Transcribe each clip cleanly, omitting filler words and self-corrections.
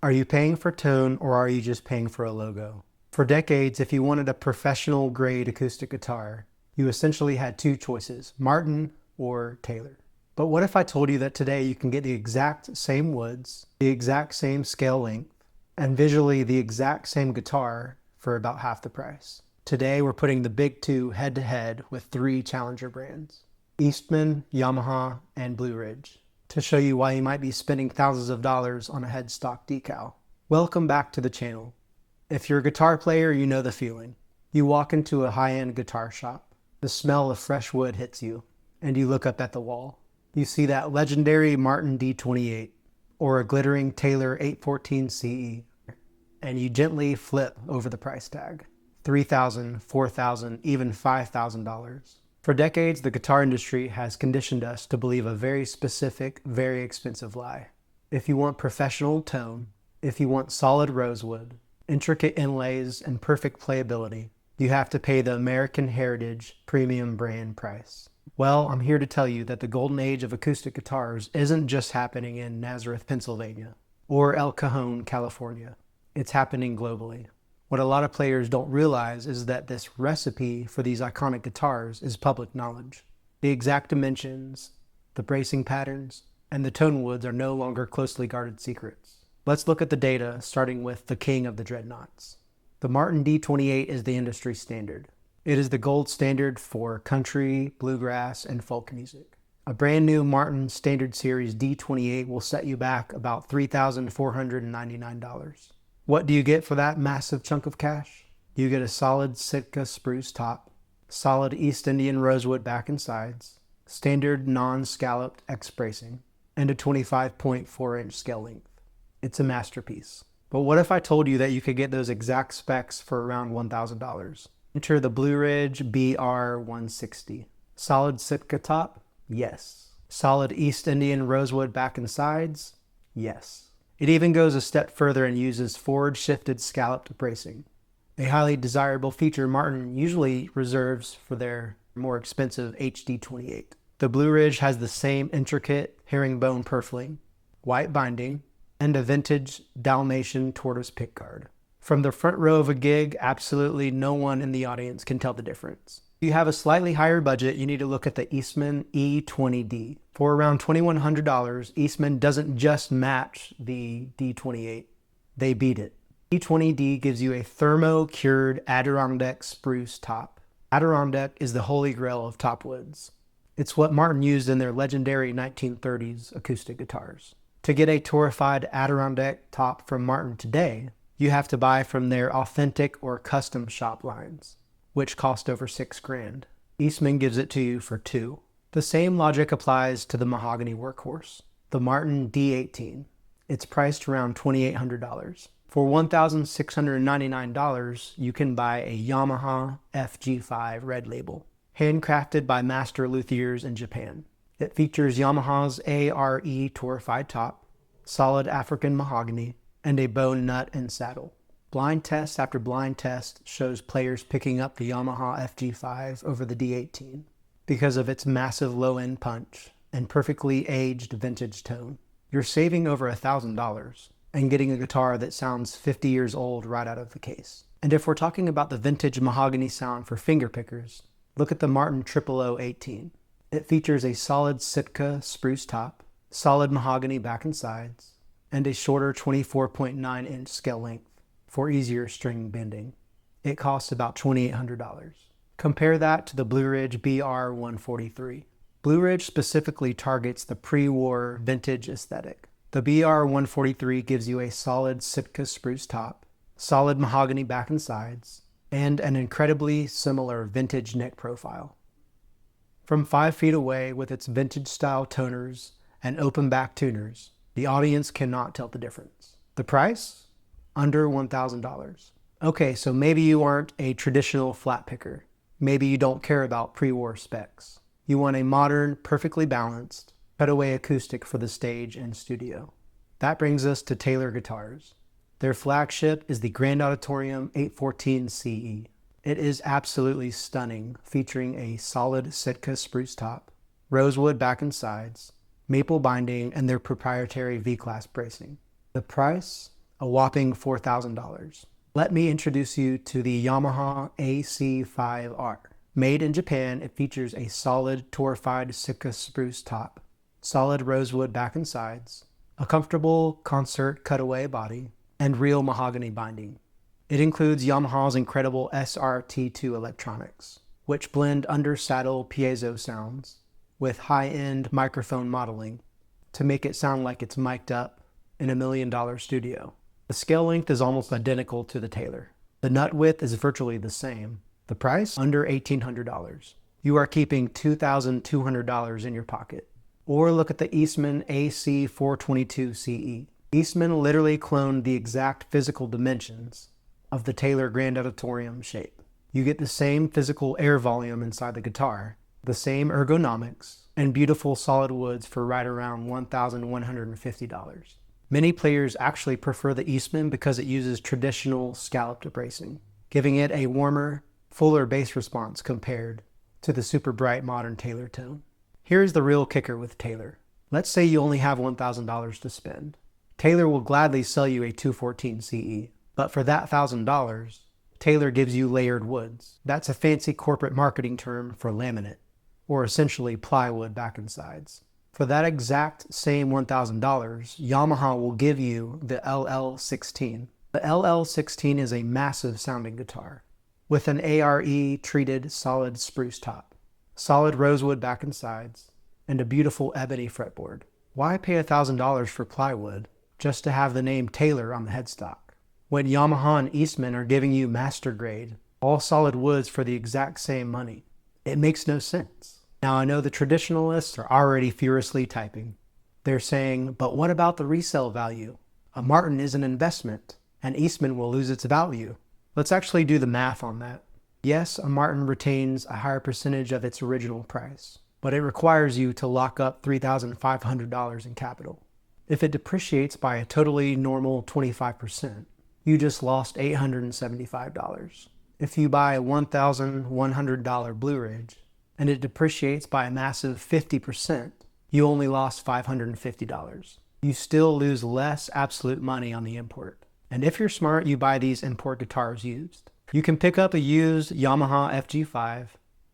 Are you paying for tone or are you just paying for a logo? For decades, if you wanted a professional grade acoustic guitar, you essentially had two choices, Martin or Taylor. But what if I told you that today you can get the exact same woods, the exact same scale length, and visually the exact same guitar for about half the price? Today we're putting the big two head to head with three challenger brands, Eastman, Yamaha, and Blueridge, to show you why you might be spending thousands of dollars on a headstock decal. Welcome back to the channel. If you're a guitar player, you know the feeling. You walk into a high-end guitar shop, the smell of fresh wood hits you, and you look up at the wall. You see that legendary Martin D28 or a glittering Taylor 814 CE, and you gently flip over the price tag. $3,000, $4,000, even $5,000. For decades, the guitar industry has conditioned us to believe a very specific, very expensive lie. If you want professional tone, if you want solid rosewood, intricate inlays, and perfect playability, you have to pay the American Heritage premium brand price. Well, I'm here to tell you that the golden age of acoustic guitars isn't just happening in Nazareth, Pennsylvania, or El Cajon, California. It's happening globally. What a lot of players don't realize is that this recipe for these iconic guitars is public knowledge. The exact dimensions, the bracing patterns, and the tone woods are no longer closely guarded secrets. Let's look at the data, starting with the king of the Dreadnoughts. The Martin D28 is the industry standard. It is the gold standard for country, bluegrass, and folk music. A brand new Martin Standard Series D28 will set you back about $3,499. What do you get for that massive chunk of cash? You get a solid Sitka spruce top, solid East Indian rosewood back and sides, standard non-scalloped X bracing, and a 25.4-inch scale length. It's a masterpiece. But what if I told you that you could get those exact specs for around $1,000? Enter the Blueridge BR160. Solid Sitka top? Yes. Solid East Indian rosewood back and sides? Yes. It even goes a step further and uses forward-shifted scalloped bracing, a highly desirable feature Martin usually reserves for their more expensive HD28. The Blueridge has the same intricate herringbone purfling, white binding, and a vintage Dalmatian tortoise pickguard. From the front row of a gig, absolutely no one in the audience can tell the difference. If you have a slightly higher budget, you need to look at the Eastman E20D. For around $2,100, Eastman doesn't just match the D28, they beat it. E20D gives you a thermo-cured Adirondack spruce top. Adirondack is the holy grail of top woods. It's what Martin used in their legendary 1930s acoustic guitars. To get a torrefied Adirondack top from Martin today, you have to buy from their authentic or custom shop lines, which cost over $6,000. Eastman gives it to you for $2,000. The same logic applies to the Mahogany Workhorse, the Martin D18. It's priced around $2,800. For $1,699, you can buy a Yamaha FG5 red label, handcrafted by master luthiers in Japan. It features Yamaha's ARE torrefied top, solid African mahogany, and a bone nut and saddle. Blind test after blind test shows players picking up the Yamaha FG5 over the D18 because of its massive low-end punch and perfectly aged vintage tone. You're saving over $1,000 and getting a guitar that sounds 50 years old right out of the case. And if we're talking about the vintage mahogany sound for fingerpickers, look at the Martin 00018. It features a solid Sitka spruce top, solid mahogany back and sides, and a shorter 24.9-inch scale length for easier string bending. It costs about $2,800. Compare that to the Blueridge BR143. Blueridge specifically targets the pre-war vintage aesthetic. The BR143 gives you a solid Sitka spruce top, solid mahogany back and sides, and an incredibly similar vintage neck profile. From 5 feet away with its vintage style toners and open back tuners, the audience cannot tell the difference. The price? Under $1,000. Okay, so maybe you aren't a traditional flat picker. Maybe you don't care about pre-war specs. You want a modern, perfectly balanced, cutaway acoustic for the stage and studio. That brings us to Taylor guitars. Their flagship is the Grand Auditorium 814 CE. It is absolutely stunning, featuring a solid Sitka spruce top, rosewood back and sides, maple binding, and their proprietary V-Class bracing. The price? a whopping $4,000. Let me introduce you to the Yamaha AC5R. Made in Japan, it features a solid torrefied Sitka spruce top, solid rosewood back and sides, a comfortable concert cutaway body, and real mahogany binding. It includes Yamaha's incredible SRT2 electronics, which blend under-saddle piezo sounds with high-end microphone modeling to make it sound like it's mic'd up in $1 million studio. The scale length is almost identical to the Taylor. The nut width is virtually the same. The price? Under $1,800. You are keeping $2,200 in your pocket. Or look at the Eastman AC422CE. Eastman literally cloned the exact physical dimensions of the Taylor Grand Auditorium shape. You get the same physical air volume inside the guitar, the same ergonomics, and beautiful solid woods for right around $1,150. Many players actually prefer the Eastman because it uses traditional scalloped bracing, giving it a warmer, fuller bass response compared to the super bright modern Taylor tone. Here's the real kicker with Taylor. Let's say you only have $1,000 to spend. Taylor will gladly sell you a 214 CE, but for that $1,000, Taylor gives you layered woods. That's a fancy corporate marketing term for laminate, or essentially plywood back and sides. For that exact same $1,000, Yamaha will give you the LL16. The LL16 is a massive sounding guitar with an ARE treated solid spruce top, solid rosewood back and sides, and a beautiful ebony fretboard. Why pay $1,000 for plywood just to have the name Taylor on the headstock, when Yamaha and Eastman are giving you master grade, all solid woods for the exact same money? It makes no sense. Now I know the traditionalists are already furiously typing. They're saying, but what about the resale value? A Martin is an investment, and Eastman will lose its value. Let's actually do the math on that. Yes, a Martin retains a higher percentage of its original price, but it requires you to lock up $3,500 in capital. If it depreciates by a totally normal 25%, you just lost $875. If you buy a $1,100 Blueridge and it depreciates by a massive 50%, you only lost $550. You still lose less absolute money on the import. And if you're smart, you buy these import guitars used. You can pick up a used Yamaha FG5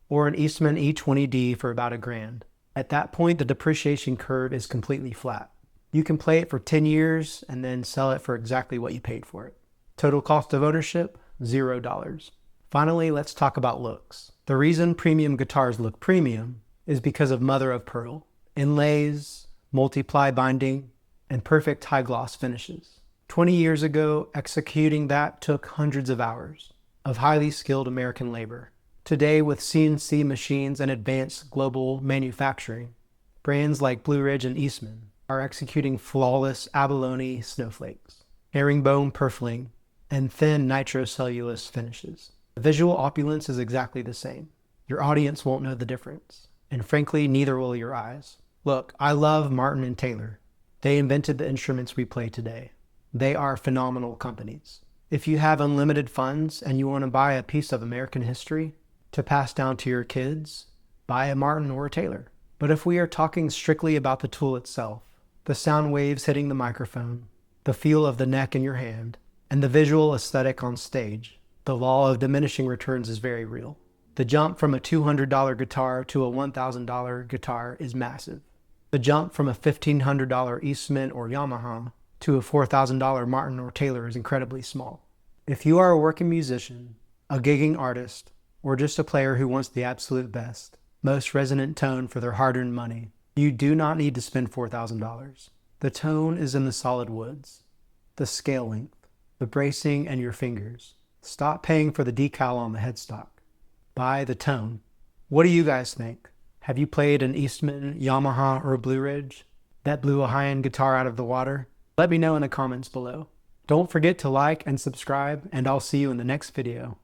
or an Eastman E20D for about $1,000. At that point, the depreciation curve is completely flat. You can play it for 10 years and then sell it for exactly what you paid for it. Total cost of ownership, $0. Finally, let's talk about looks. The reason premium guitars look premium is because of mother of pearl, inlays, multiply binding, and perfect high gloss finishes. 20 years ago, executing that took hundreds of hours of highly skilled American labor. Today, with CNC machines and advanced global manufacturing, brands like Blueridge and Eastman are executing flawless abalone snowflakes, herringbone purfling, and thin nitrocellulose finishes. The visual opulence is exactly the same. Your audience won't know the difference, and frankly, neither will your eyes. Look, I love Martin and Taylor. They invented the instruments we play today. They are phenomenal companies. If you have unlimited funds and you want to buy a piece of American history to pass down to your kids, buy a Martin or a Taylor. But if we are talking strictly about the tool itself, the sound waves hitting the microphone, the feel of the neck in your hand, and the visual aesthetic on stage, the law of diminishing returns is very real. The jump from a $200 guitar to a $1,000 guitar is massive. The jump from a $1,500 Eastman or Yamaha to a $4,000 Martin or Taylor is incredibly small. If you are a working musician, a gigging artist, or just a player who wants the absolute best, most resonant tone for their hard-earned money, you do not need to spend $4,000. The tone is in the solid woods, the scale length, the bracing, and your fingers. Stop paying for the decal on the headstock. Buy the tone. What do you guys think? Have you played an Eastman, Yamaha, or Blueridge that blew a high-end guitar out of the water? Let me know in the comments below. Don't forget to like and subscribe, and I'll see you in the next video.